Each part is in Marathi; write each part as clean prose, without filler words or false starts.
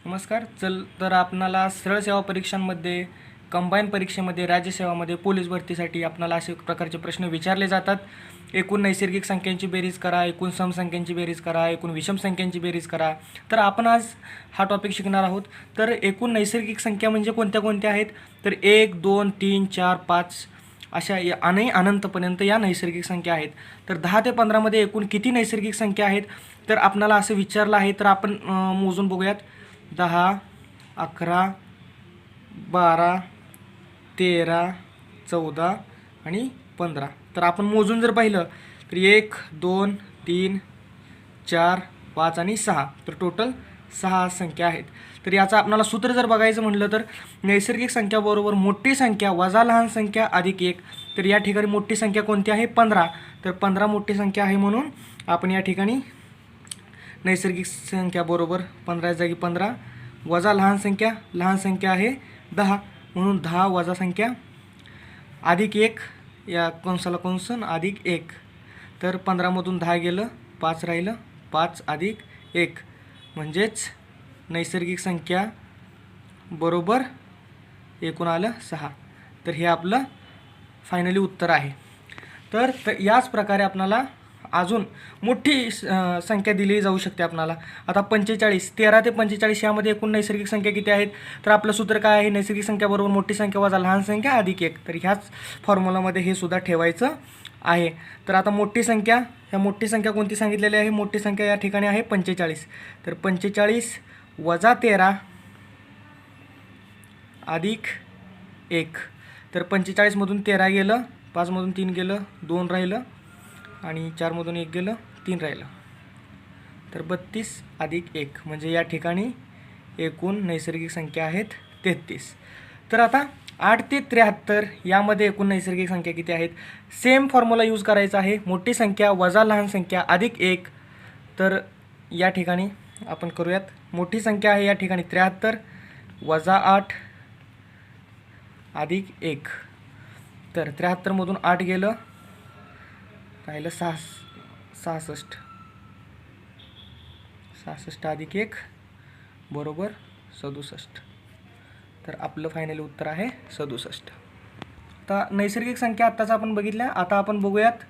नमस्कार. तर आपणाला सरळ सेवा परीक्षांमध्ये, कंबाईन परीक्षेमध्ये, राज्यसेवामध्ये, पोलीस भरतीसाठी आपणाला असे प्रकारचे प्रश्न विचारले जातात. एकूण नैसर्गिक संख्यांची बेरीज करा, एकूण समसंख्यांची बेरीज करा, एकूण विषम संख्यांची बेरीज करा. तर आपण आज हा टॉपिक शिकणार आहोत. तर एकूण नैसर्गिक संख्या म्हणजे कोणत्या कोणत्या आहेत? तर 1, 2, 3, 4, 5 अशा आणि अनंतपर्यंत या नैसर्गिक संख्या आहेत. तर 10 ते 15मध्ये एकूण किती नैसर्गिक संख्या आहेत? तर आपणाला असं विचारलं आहे. तर आपण मोजून बघूयात. 10, 11, 12, 13, 14 आणि 15. तर आपण मोजून जर पाहिलं तर 1, 2, 3, 4, 5 आणि 6. तर टोटल 6 संख्या आहेत. तर याचं आपल्याला सूत्र जर बघायचं म्हटलं तर नैसर्गिक संख्या बरोबर मोठी संख्या वजा लहान संख्या अधिक 1. तर या ठिकाणी मोठी संख्या कोणती आहे? 15. तर 15 मोठी संख्या आहे, म्हणून आपण या ठिकाणी नैसर्गिक संख्या बरोबर 15 जागी 15 वजा लहान संख्या आहे 10, म्हणून 10 वजा संख्या अधिक 1, या कंसाला कंसन अधिक 1. तर 15मधून 10 गेलं, 5 राहिलं, 5 अधिक 1 म्हणजेच नैसर्गिक संख्या बरोबर एकूण आलं 6. तर हे आपलं फायनली उत्तर आहे. तर याच प्रकारे आपल्याला अजून मोठी संख्या दिली जाऊ शकते आपल्याला. आता 45, 13 ते 45 यामध्ये एकूण नैसर्गिक संख्या किती आहेत? तर आपलं सूत्र काय आहे? नैसर्गिक संख्या बरोबर मोठी संख्या वजा लहान संख्या अधिक 1. तर ह्याच फॉर्म्युलामध्ये हे सुद्धा ठेवायचं आहे. तर आता मोठी संख्या कोणती सांगितलेली आहे? मोठी संख्या या ठिकाणी आहे 45. तर 45 वजा 13 अधिक 1. तर 45मधून 13 गेलं, 5मधून 3 गेलं, 2 राहिलं आणि 4मधून 1 गेलं, 3 राहिलं. तर 32 अधिक 1 म्हणजे या ठिकाणी एकूण नैसर्गिक संख्या आहेत 33. तर आता 8 ते 73 यामध्ये एकूण नैसर्गिक संख्या किती आहेत? सेम फॉर्म्युला यूज करायचा आहे. मोठी संख्या वजा लहान संख्या अधिक 1. तर या ठिकाणी आपण करूयात. मोठी संख्या आहे या ठिकाणी 73 वजा 8 अधिक 1. तर 73मधून 8 गेलं, राहिलं 66. 66 अधिक 1 बरोबर 67. तर आपलं फायनली उत्तर आहे 67. आता नैसर्गिक संख्या आत्ताच आपण बघितल्या. आता आपण बघूयात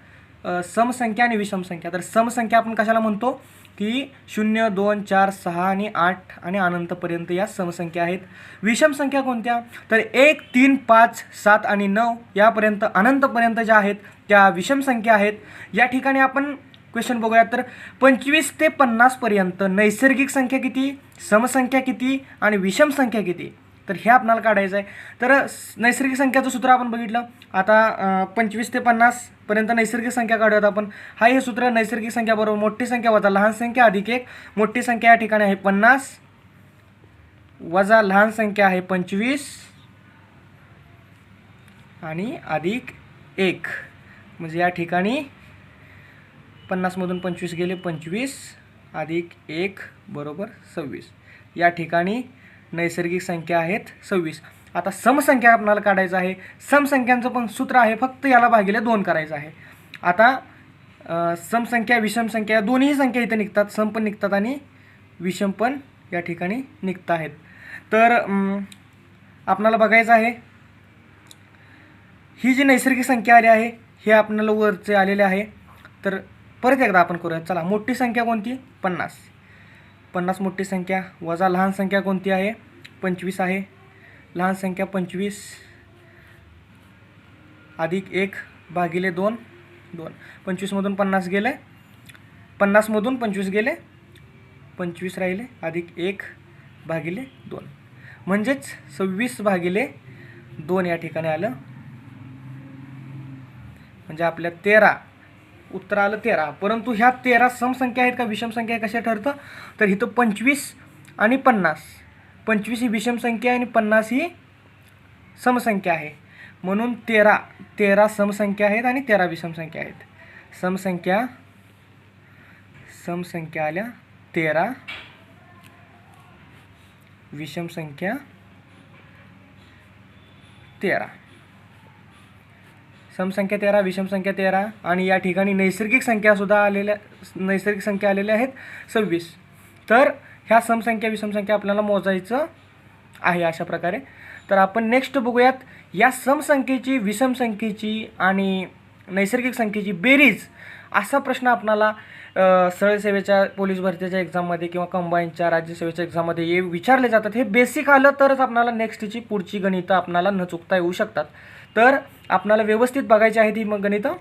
समसंख्या आणि विषम संख्या. तर समसंख्या आपण कशाला म्हणतो? की 0, 2, 4, 6 आणि 8 आणि अनंतपर्यंत या समसंख्या आहेत. विषम संख्या कोणत्या? तर 1, 3, 5, 7 आणि 9 यापर्यंत अनंतपर्यंत ज्या आहेत त्या विषम संख्या आहेत. या ठिकाणी आपण क्वेश्चन बघूयात. तर 25 ते 50 पर्यंत नैसर्गिक संख्या किती, समसंख्या किती आणि विषम संख्या किती? तर हे आपल्याला काढायचं आहे. तर नैसर्गिक संख्याचं सूत्र आपण बघितलं. आता 25 ते 50 पर्यंत नैसर्गिक संख्या काढूयात आपण. हे सूत्र नैसर्गिक संख्या बरोबर मोठी संख्या वजा लहान संख्या अधिक 1. मोठी संख्या या ठिकाणी आहे 50 वजा लहान संख्या आहे 25 आणि अधिक 1 म्हणजे या ठिकाणी 50मधून 25 गेले, 25 अधिक 1 बरोबर 26. या ठिकाणी नैसर्गिक संख्या आहेत 26. आता समसंख्या आपल्याला काढायचं आहे. समसंख्यांचं पण सूत्र आहे, फक्त याला भागिले 2 करायचं आहे. आता समसंख्या विषम संख्या दोन्ही संख्या इथे निघतात. सम पण निघतात आणि विषम पण या ठिकाणी निघत आहेत. तर आपल्याला बघायचं आहे ही जी नैसर्गिक संख्या आली आहे हे आपल्याला वरचे आलेले आहे. तर परत एकदा आपण करूया. चला, मोठी संख्या कोणती? 50. 50 मोठी संख्या वजा लहान संख्या कोणती आहे? 25 आहे. लहान संख्या 25 अधिक 1 भागिले 2. 25मधून 50 गेले, 50मधून 25 गेले, 25 राहिले अधिक 1 भागिले 2 म्हणजेच 26 भागिले 2 या ठिकाणी आलं. म्हणजे आपल्या 13 उत्तर आलं 13. परंतु ह्या 13 समसंख्या आहेत का विषम संख्या कशा ठरतं? तर इथं 25 आणि 50. 25 ही विषम संख्या आहे आणि 50 ही समसंख्या आहे, म्हणून 13 समसंख्या आहेत आणि 13 विषम संख्या आहेत. समसंख्या आल्या 13, विषम संख्या 13. समसंख्या 13, विषम संख्या 13 आणि या ठिकाणी नैसर्गिक संख्या आलेल्या आहेत 26. तर ह्या समसंख्या विषमसंख्या आपल्याला मोजायचं आहे अशा प्रकारे. तर आपण नेक्स्ट बघूयात या समसंख्येची, विषमसंख्येची आणि नैसर्गिक संख्येची बेरीज असा प्रश्न आपल्याला सरळ सेवेच्या पोलीस भरतीच्या एक्झाममध्ये किंवा कंबाईनच्या राज्यसेवेच्या एक्झाममध्ये हे विचारले जातात. हे बेसिक आलं तरच आपल्याला नेक्स्टची पुढची गणितं आपल्याला न चुकता येऊ शकतात. तर आपल्याला व्यवस्थित बघायची आहेत ही गणितं.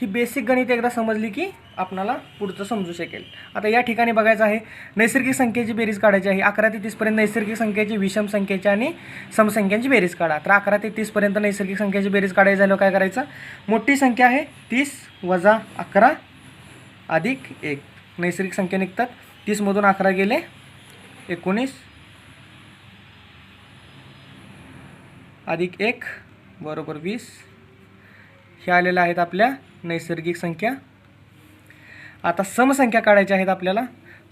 ही बेसिक गणित एकदा समजली की आपल्याला पुढचं समजू शकेल. आता या ठिकाणी बघायचं आहे नैसर्गिक संख्येची बेरीज काढायची आहे. 11 ते 30 पर्यंत नैसर्गिक संख्येची, विषम संख्येची आणि समसंख्यांची बेरीज काढा. तर 11 ते 30 पर्यंत नैसर्गिक संख्येची बेरीज काढायची झाल्यावर काय करायचं, मोठी संख्या आहे 30 वजा 11 अधिक 1, नैसर्गिक संख्या निघतात. 30 मधून 11 गेले 19 अधिक 1 बरोबर 20. हे आलेलं आहेत आपल्या नैसर्गिक संख्या. आता समसंख्या काढायच्या आहेत आपल्याला.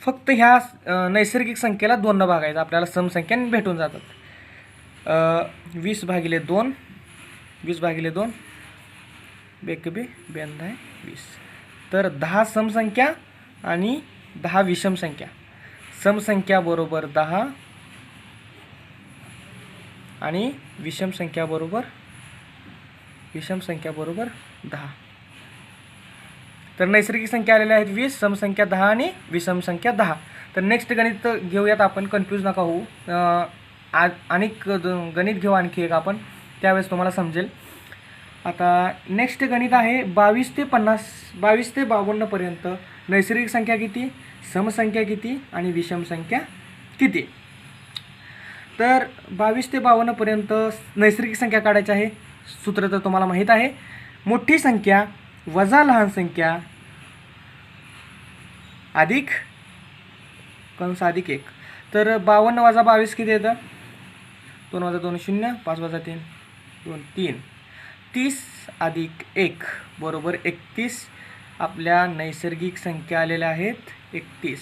फक्त ह्या नैसर्गिक संख्येला 2 भागायचं, आपल्याला समसंख्या भेटून जातात. 20/2 20/2 बेकबी 42 20. तर 10 समसंख्या आणि 10 विषम संख्या. समसंख्या बरोबर 10 आणि विषम संख्या बरोबर 10. तर नैसर्गिक संख्या आलेल्या आहेत 20, समसंख्या 10 आणि विषम संख्या 10. तर नेक्स्ट गणित घेऊयात आपण, कन्फ्यूज नका होऊ. आणि गणित घेऊ आणखी एक आपण, त्यावेळेस तुम्हाला समजेल. आता नेक्स्ट गणित आहे 22 ते 52 पर्यंत नैसर्गिक संख्या किती, समसंख्या किती आणि विषम संख्या किती. तर 22 ते 52 पर्यंत नैसर्गिक संख्या काढायची आहे. सूत्र तर तुम्हाला माहीत आहे, मोठी संख्या वजा लहान संख्या अधिक कंस अधिक 1. तर 52 वजा 22 किती येतं, 2 वजा 2 0, 5 वजा 3 2 3, 30 अधिक 1 बरोबर 31. आपल्या नैसर्गिक संख्या आलेल्या आहेत 31.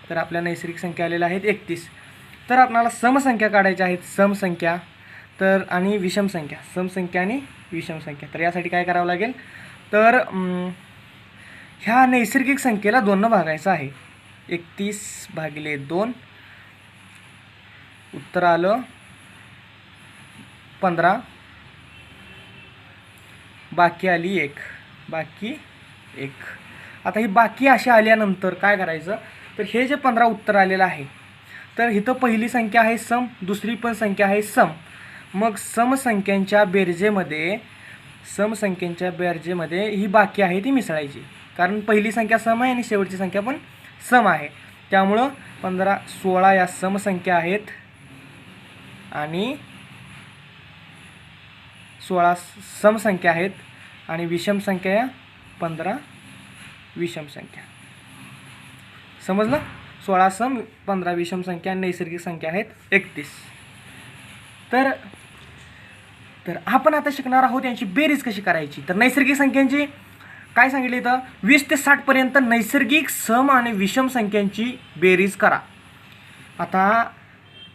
तर आपल्या नैसर्गिक संख्या आलेल्या आहेत 31. तर आपल्याला समसंख्या काढायच्या आहेत, समसंख्या तर आणि विषम संख्या, समसंख्या आणि विषम संख्या. तर यासाठी काय करावं लागेल, तर ह्या नैसर्गिक संख्येला 2 भागायचं आहे. 31/2 उत्तर आलं 15. बाकी आली 1, बाकी 1. आता ही बाकी अशी आल्यानंतर काय करायचं, तर हे जे 15 उत्तर आलेलं आहे, तर इथं पहिली संख्या आहे सम, दुसरी पण संख्या आहे सम. मग समसंख्यांच्या बेरजेमध्ये ही बाकी आहे ती मिसळायची, कारण पहिली संख्या सम आहे आणि शेवटची संख्या पण सम आहे. त्यामुळं 15 16 या समसंख्या आहेत आणि 16 समसंख्या आहेत आणि विषम संख्या या 15 विषम संख्या. समजलं, 16 सम 15 विषम संख्या, नैसर्गिक संख्या आहेत 31. तर आपण आता शिकणार आहोत यांची बेरीज कशी करायची. तर नैसर्गिक संख्यांची काय सांगितले, तर 20 ते 60 पर्यंत नैसर्गिक सम आणि विषम संख्यांची बेरीज करा. आता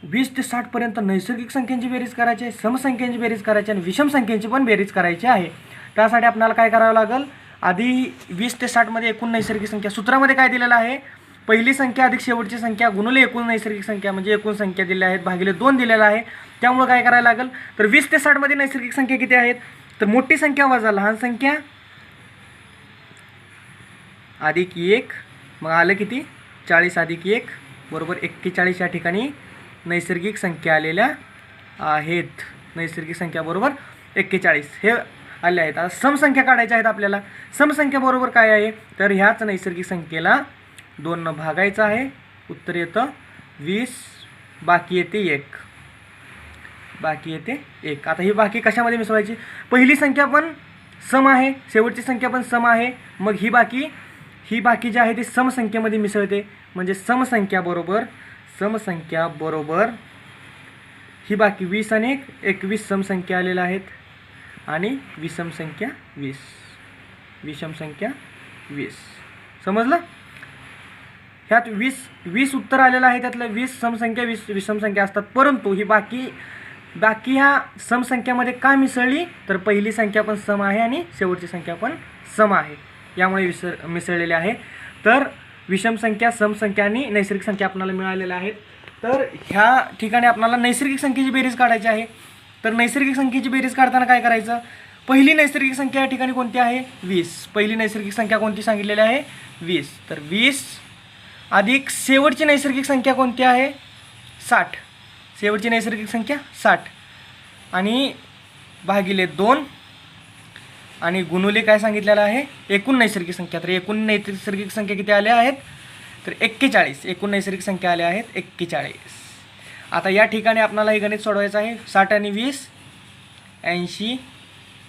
20 ते 60 पर्यंत नैसर्गिक संख्यांची बेरीज करायची आहे, समसंख्यांची बेरीज करायची आणि विषम संख्यांची पण बेरीज करायची आहे. त्यासाठी आपल्याला काय करावं लागेल, आधी 20 ते 60 मध्ये एकूण नैसर्गिक संख्या, सूत्रामध्ये काय दिलेलं आहे, पहिली संख्या अधिक शेवटची संख्या गुणिले एकूण नैसर्गिक संख्या, म्हणजे एकूण संख्या दिल्या आहेत भागिले 2 दिलेला आहे. त्यामुळे काय करायला लागेल, तर 20 ते 60 मध्ये नैसर्गिक संख्या किती आहेत, तर मोठी संख्या वजा लहान संख्या अधिक 1, मग आलं किती 40 अधिक 1 बरोबर 41. या ठिकाणी नैसर्गिक संख्या आलेल्या आहेत. नैसर्गिक संख्या बरोबर 41 हे आले आहेत. आता समसंख्या काढायच्या आहेत आपल्याला. समसंख्या बरोबर काय आहे, तर ह्याच नैसर्गिक संख्येला 2 भागायचं आहे. उत्तर येतं 20, बाकी येते 1, बाकी येते 1. आता ही बाकी कशामध्ये मिसळायची, पहिली संख्या पण सम आहे, शेवटची संख्या पण सम आहे, मग ही बाकी जी आहे ती समसंख्येमध्ये मिसळते. म्हणजे समसंख्या बरोबर ही बाकी 20 आणि 21 समसंख्या आलेल्या आहेत आणि विषम संख्या 20, विषम संख्या 20. समजलं, ह्यात 20 उत्तर आलेलं आहे, त्यातलं 20 समसंख्या 20 विषम संख्या असतात. परंतु ही बाकी ह्या समसंख्यामध्ये काय मिसळली, तर पहिली संख्या पण सम आहे आणि शेवटची संख्या पण सम आहे, यामुळे मिसळलेले आहे. तर विषम संख्या, सम संख्या आणि नैसर्गिक संख्या आपल्याला मिळालेल्या आहेत. तर ह्या ठिकाणी आपल्याला नैसर्गिक संख्येची बेरीज काढायची आहे. तर नैसर्गिक संख्येची बेरीज काढताना काय करायचं, पहिली नैसर्गिक संख्या या ठिकाणी कोणती आहे 20. पहिली नैसर्गिक संख्या कोणती सांगितलेली आहे 20. तर 20 अधिक शेवटची नैसर्गिक संख्या कोणती आहे 60. शेवटची नैसर्गिक संख्या 60 आणि भागिले 2 आणि गुणुले काय सांगितलेलं आहे एकूण नैसर्गिक संख्या. तर एकूण नैसर्गिक संख्या किती आल्या आहेत तर 41. एकूण नैसर्गिक संख्या आल्या आहेत 41. आता या ठिकाणी आपल्याला हे गणित सोडवायचं आहे. 60 आणि 20 80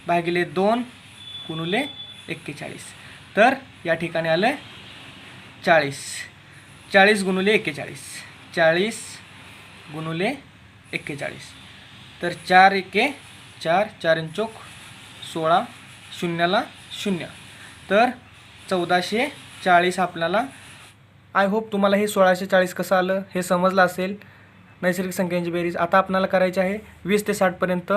भागिले 2 गुणुले 41. तर या ठिकाणी आलं 40. 40 गुणुले 41. 40 गुणुले 41. तर 4 एके 4, 4 चौक 16, शून्याला 0. तर 1440 आपल्याला. आय होप तुम्हाला हे 1640 कसं आलं हे समजलं असेल. नैसर्गिक संख्यांची बेरीज आता आपल्याला करायची आहे 20 ते 60पर्यंत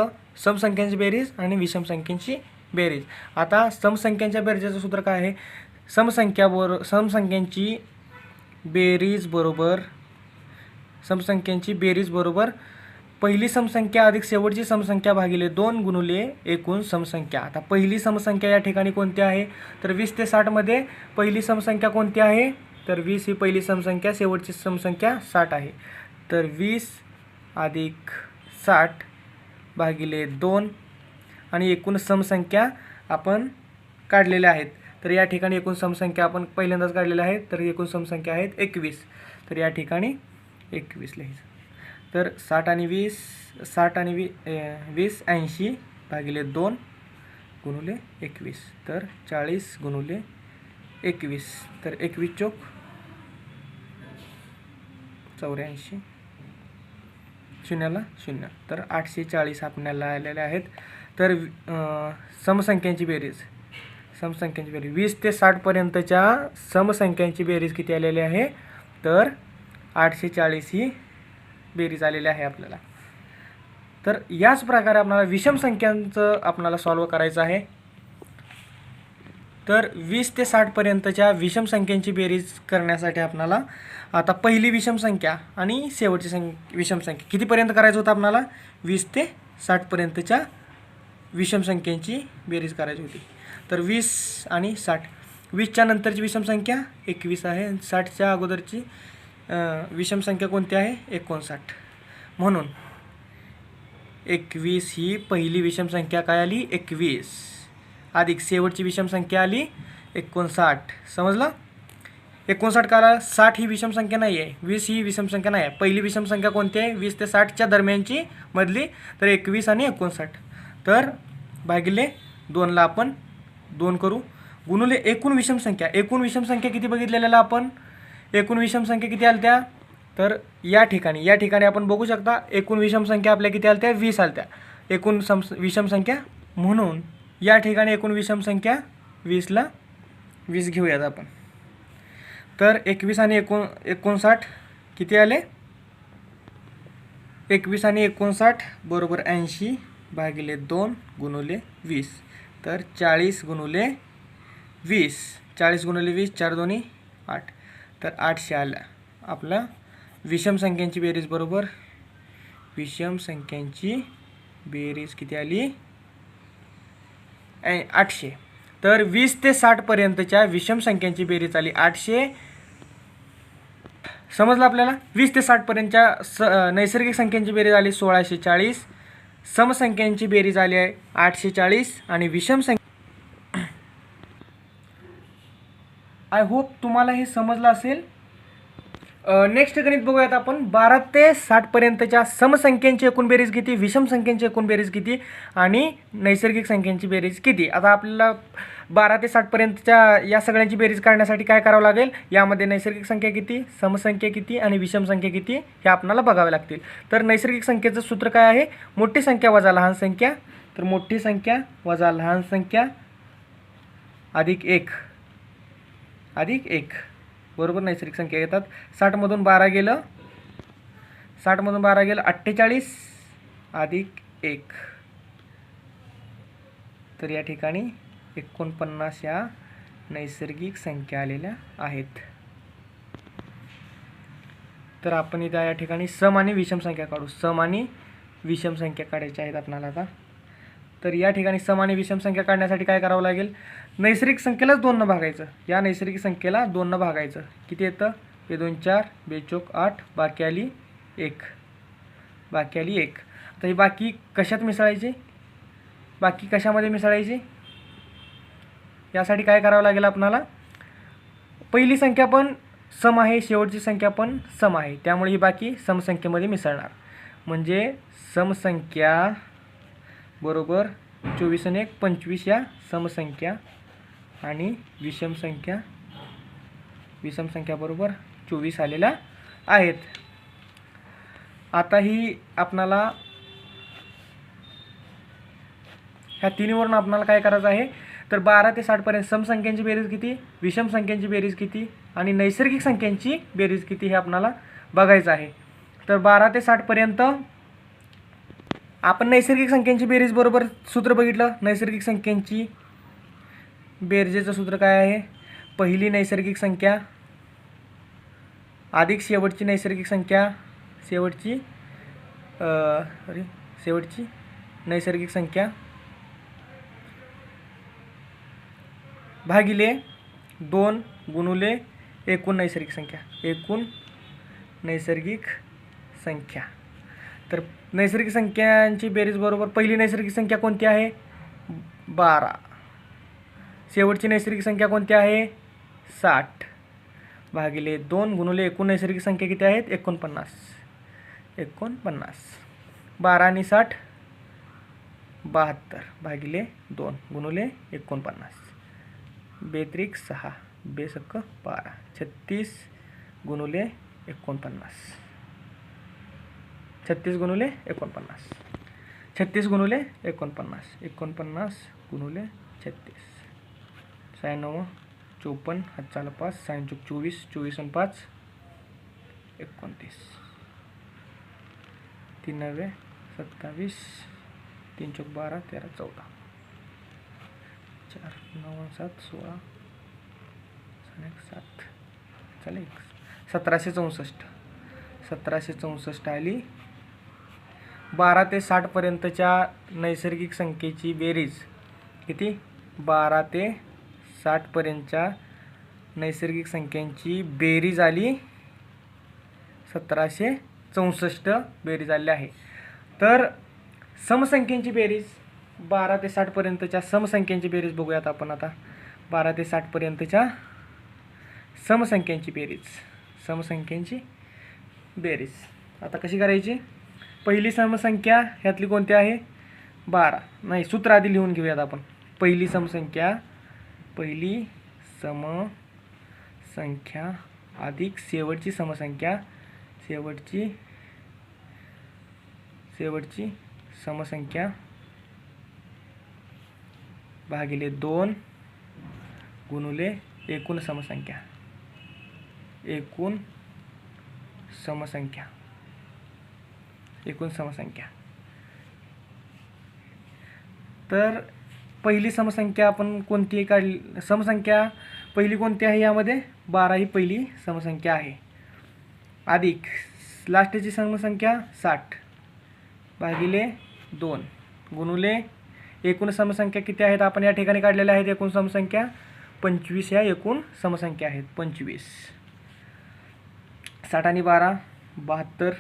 समसंख्यांची बेरीज आणि विषम संख्यांची बेरीज. आता समसंख्यांच्या बेरजेचं सूत्र काय आहे, समसंख्यांची बेरीज बरोबर पहिली समसंख्या अधिक शेवटची समसंख्या भागिले 2 गुणुले एकूण समसंख्या. आता पहिली समसंख्या या ठिकाणी कोणती आहे तर 20 ते 60मध्ये पहिली समसंख्या कोणती आहे तर 20 ही पहिली समसंख्या, शेवटची समसंख्या 60 आहे. तर 20 अधिक 60 भागिले 2 आणि एकूण समसंख्या आपण काढलेल्या आहेत. तर या ठिकाणी एकूण समसंख्या आपण पहिल्यांदाच काढलेल्या आहेत. तर एकूण समसंख्या आहेत 21. तर या ठिकाणी 21 लिहायचं. तर 60 आणि 20 80 भागिले 2 गुणुले 21. तर 40 गुणुले 21. तर 21 चौक 84, शून्याला 0. तर 840 आपल्याला आलेले आहेत. तर समसंख्यांची बेरीज 20 ते 60पर्यंतच्या समसंख्यांची बेरीज किती आलेली आहे तर 840 ही बेरीज आलेली आहे आपल्याला. तर याच प्रकारे आपल्याला विषम संख्यांचं आपल्याला सॉल्व करायचं आहे. तर 20 ते 60पर्यंतच्या विषम संख्यांची बेरीज करण्यासाठी आपल्याला आता पहिली विषम संख्या आणि शेवटची विषम संख्या कितीपर्यंत करायचं होतं आपल्याला 20 ते 60पर्यंतच्या विषम संख्यांची बेरीज करायची होती. तर 20 आणि 60, 20च्या नंतरची विषम संख्या 21 आहे आणि 60च्या अगोदरची विषम संख्या कोणती आहे 59. म्हणून 21 ही पहिली विषम संख्या काय आली 21 अधिक शेवटची विषम संख्या आली 59. समजलं. 59 का आला, 60 ही विषम संख्या नाही आहे, 20 ही विषम संख्या नाही आहे. पहिली विषम संख्या कोणती आहे 20 ते 60च्या दरम्यानची मधली. तर 21 आणि 59. तर भागिले 2ला आपण 2 करू गुणुले एकूण विषम संख्या. एकूण विषम संख्या किती बघितलेल्या आपण, एकूण विषम संख्या किती आलत्या तर या ठिकाणी आपण बघू शकता एकूण विषम संख्या आपल्या किती आलत्या 20 आलत्या एकूण विषम संख्या. म्हणून या ठिकाणी एकूण विषम संख्या 20ला 20 घेऊयात आपण. तर 21 आणि 59 किती आले 21 आणि 59 बरोबर 80 भागिले 2 गुणुले 20. तर 40 गुणुले 20, 40 गुणुले 20, 4 दोन्ही 8. तर 800 आल्या. आपला विषम संख्यांची बेरीज बरोबर विषम संख्यांची बेरीज किती आली 800. तर 20 ते 60पर्यंतच्या विषम संख्यांची बेरीज आली 800. समजलं आपल्याला. 20 ते 60पर्यंतच्या नैसर्गिक संख्यांची बेरीज आली 1640. समसंख्यांची बेरीज आली आहे 840 आणि विषम संख्या. आय होप तुम्हाला हे समजलं असेल. नेक्स्ट गणित बघूयात आपण. 12 ते 60पर्यंतच्या समसंख्यांची एकूण बेरीज किती, विषम संख्यांची एकूण बेरीज किती आणि नैसर्गिक संख्यांची बेरीज किती. आता आपल्याला 12 ते 60पर्यंतच्या या सगळ्यांची बेरीज काढण्यासाठी काय करावं लागेल, यामध्ये नैसर्गिक संख्या किती, समसंख्या किती आणि विषम संख्या किती हे आपल्याला बघावे लागतील. तर नैसर्गिक संख्येचं सूत्र काय आहे, मोठी संख्या वजा लहान संख्या. तर मोठी संख्या वजा लहान संख्या अधिक 1 बरोबर नैसर्गिक संख्या येतात. 60मधून 12 गेलं 48 अधिक 1. तर या ठिकाणी 49 या नैसर्गिक संख्या आलेल्या आहेत. तर आपण इथं या ठिकाणी सम आणि विषम संख्या काढू. सम आणि विषम संख्या काढायच्या आहेत आपल्याला आता. तर या ठिकाणी सम आणि विषम संख्या काढण्यासाठी काय करावं लागेल, नैसर्गिक संख्येलाच 2 भागायचं. या नैसर्गिक संख्येला 2 भागायचं. किती येतं, हे 2 4 बेचोक 8, बाकी आली 1, बाकी आली 1. आता ही बाकी कशात मिसळायची, बाकी कशामध्ये मिसळायची, यासाठी काय करावं लागेल आपल्याला, पहिली संख्या पण सम आहे, शेवटची संख्या पण सम आहे, त्यामुळे ही बाकी समसंख्येमध्ये मिसळणार. म्हणजे समसंख्या बरोबर 24 आणि 1 25 या समसंख्या आणि विषम संख्या बरोबर 24 आलेल्या आहेत. आता ही आपणाला ह्या तिन्हीवरून आपल्याला काय करायचं आहे, तर 12 ते 60 पर्यंत समसंख्यांची बेरीज किती, विषम संख्यांची बेरीज किती आणि नैसर्गिक संख्यांची बेरीज किती हे आपल्याला बघायचं आहे. तर 12 ते 60 पर्यंत आपण नैसर्गिक संख्यांची बेरीज बरोबर सूत्र बघितलं. नैसर्गिक संख्यांची बेरजेचं सूत्र काय आहे, पहिली नैसर्गिक संख्या अधिक शेवटची नैसर्गिक संख्या, शेवटची नैसर्गिक संख्या भागिले 2 गुणुले एकूण नैसर्गिक संख्या, एकूण नैसर्गिक संख्या. तर नैसर्गिक संख्यांची बेरीज बरोबर पहिली नैसर्गिक संख्या कोणती आहे, 12, शेवटची नैसर्गिक संख्या कोणती आहे, 60, भागिले 2 गुणुले एकूण नैसर्गिक संख्या किती आहेत, 49. 12 आणि 60 72, भागिले 2 गुणुले 49, 42 6 बेसक 12, 36 गुणुले 49, 36 गुणुले 49, 36 गुणुले 49, 49 गुणुले 36, 96 54 हातचाला 5, 6 24, 24 आणि 5 29, 3 9 27, 3 12 13 14, 4 9 7 16 7 चला 1764 आली. 12 ते 60 पर्यंतच्या नैसर्गिक संख्येची बेरीज किती, 12 ते 60 पर्यंतच्या नैसर्गिक संख्यांची बेरीज आली 1764 बेरीज आली आहे. तर समसंख्यांची बेरीज 12 ते 60 पर्यंतच्या समसंख्यांची बेरीज बघूयात आपण आता. 12 ते 60 पर्यंतच्या समसंख्यांची बेरीज आता कशी करायची, पहिली समसंख्या ह्यातली कोणती आहे, 12, नाही सूत्र आधी लिहून घेऊयात आपण. पहिली समसंख्या अधिक शेवटची समसंख्या भागिले 2 गुणुले एकूण समसंख्या, तर पहिली समसंख्या आपण कोणती काढली, समसंख्या पहिली कोणती आहे यामध्ये, 12 ही पहिली समसंख्या आहे, अधिक लास्टची समसंख्या 60 भागिले 2 गुणुले एकूण समसंख्या किती आहेत आपण या ठिकाणी काढलेल्या आहेत, एकूण समसंख्या 25 या एकूण समसंख्या आहेत 25. 60 आणि 12 72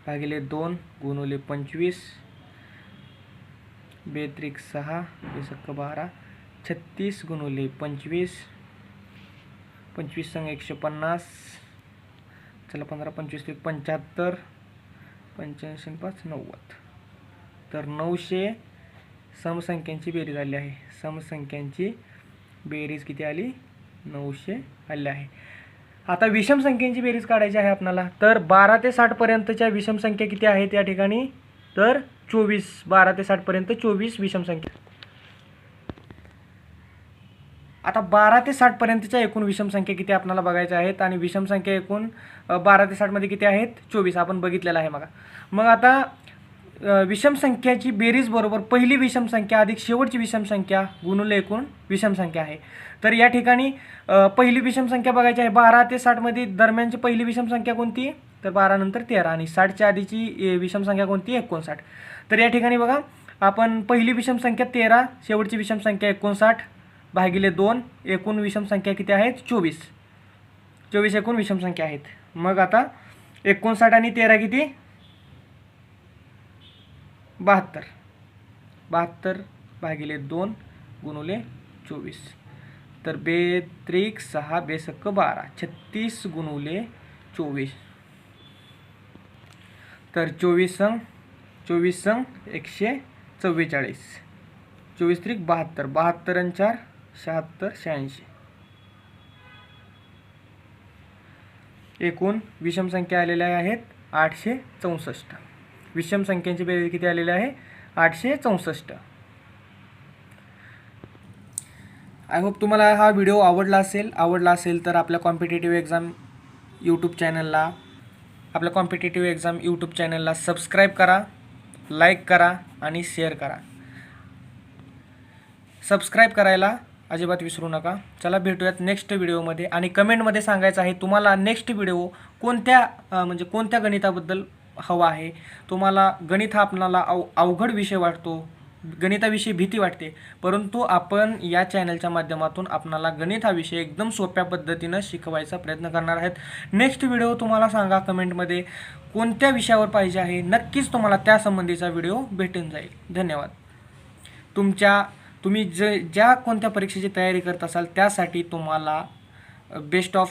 भागिले 2 गुणुले 25, 42 6 बेसक 12, 36 गुणुले 25, 25 संग 150, चला 15 25 75, 85 5 90. तर 900 समसंख्यांची बेरीज आली आहे. समसंख्यांची बेरीज किती आली, 900 आली आहे. आता विषम संख्यांची बेरीज काढायची आहे आपल्याला. तर 12 ते 60 पर्यंतच्या विषम संख्या किती आहेत या ठिकाणी, तर 24. 12 ते 60 पर्यंत 24 विषम संख्या. आता 12 ते 60 पर्यंतच्या एकूण विषम संख्या किती आपल्याला बघायच्या आहेत आणि विषम संख्या एकूण 12 ते 60 मध्ये किती आहेत, 24 आपण बघितलेलं आहे. मग आता विषम संख्याची बेरीज बरोबर पहिली विषम संख्या अधिक शेवटची विषम संख्या गुणिले एकूण विषम संख्या आहे. तर या ठिकाणी पहिली विषम संख्या बघायची आहे. 12 ते 60 मध्ये दरम्यानची पहिली विषम संख्या कोणती, तर 12 नंतर 13 आणि 60च्या आधीची विषम संख्या कोणती, 59. तर या ठिकाणी बघा आपण पहिली विषम संख्या 13, शेवटची विषम संख्या 59 भागिले 2, एकूण विषम संख्या किती आहेत, 24 एकूण विषम संख्या आहेत. मग आता 59 आणि 13 किती, 72 भागिले 2 गुणिले 24. तर 2 त्रिक 6 बेसक 12, 36 गुणिले 24. तर 24 संग 144, 24 त्रिक 72, 72 आणि 4 76, 86. एकूण विषम संख्या आलेल्या आहेत 864. विषम संख्यांची बेरीज किती आलेली आहे, 864. आय होप तुम्हाला हा व्हिडिओ आवडला असेल तर आपल्या कॉम्पिटिटिव्ह एक्झाम यूट्यूब चॅनलला सबस्क्राईब करा, लाईक करा आणि शेअर करा. सबस्क्राईब करायला अजिबात विसरू नका. चला भेटूयात नेक्स्ट व्हिडिओमध्ये. आणि कमेंटमध्ये सांगायचं आहे तुम्हाला नेक्स्ट व्हिडिओ कोणत्या गणिताबद्दल हवा आहे. तुम्हाला गणित हा आपल्याला अवघड विषय वाटतो, गणिताविषयी भीती वाटते, परंतु आपण या चॅनलच्या माध्यमातून आपल्याला गणित हा विषय एकदम सोप्या पद्धतीनं शिकवायचा प्रयत्न करणार आहेत. नेक्स्ट व्हिडिओ तुम्हाला सांगा कमेंटमध्ये कोणत्या विषयावर पाहिजे आहे, नक्कीच तुम्हाला त्यासंबंधीचा व्हिडिओ भेटून जाईल. धन्यवाद. तुम्ही ज्या कोणत्या परीक्षेची तयारी करत असाल त्यासाठी तुम्हाला बेस्ट ऑफ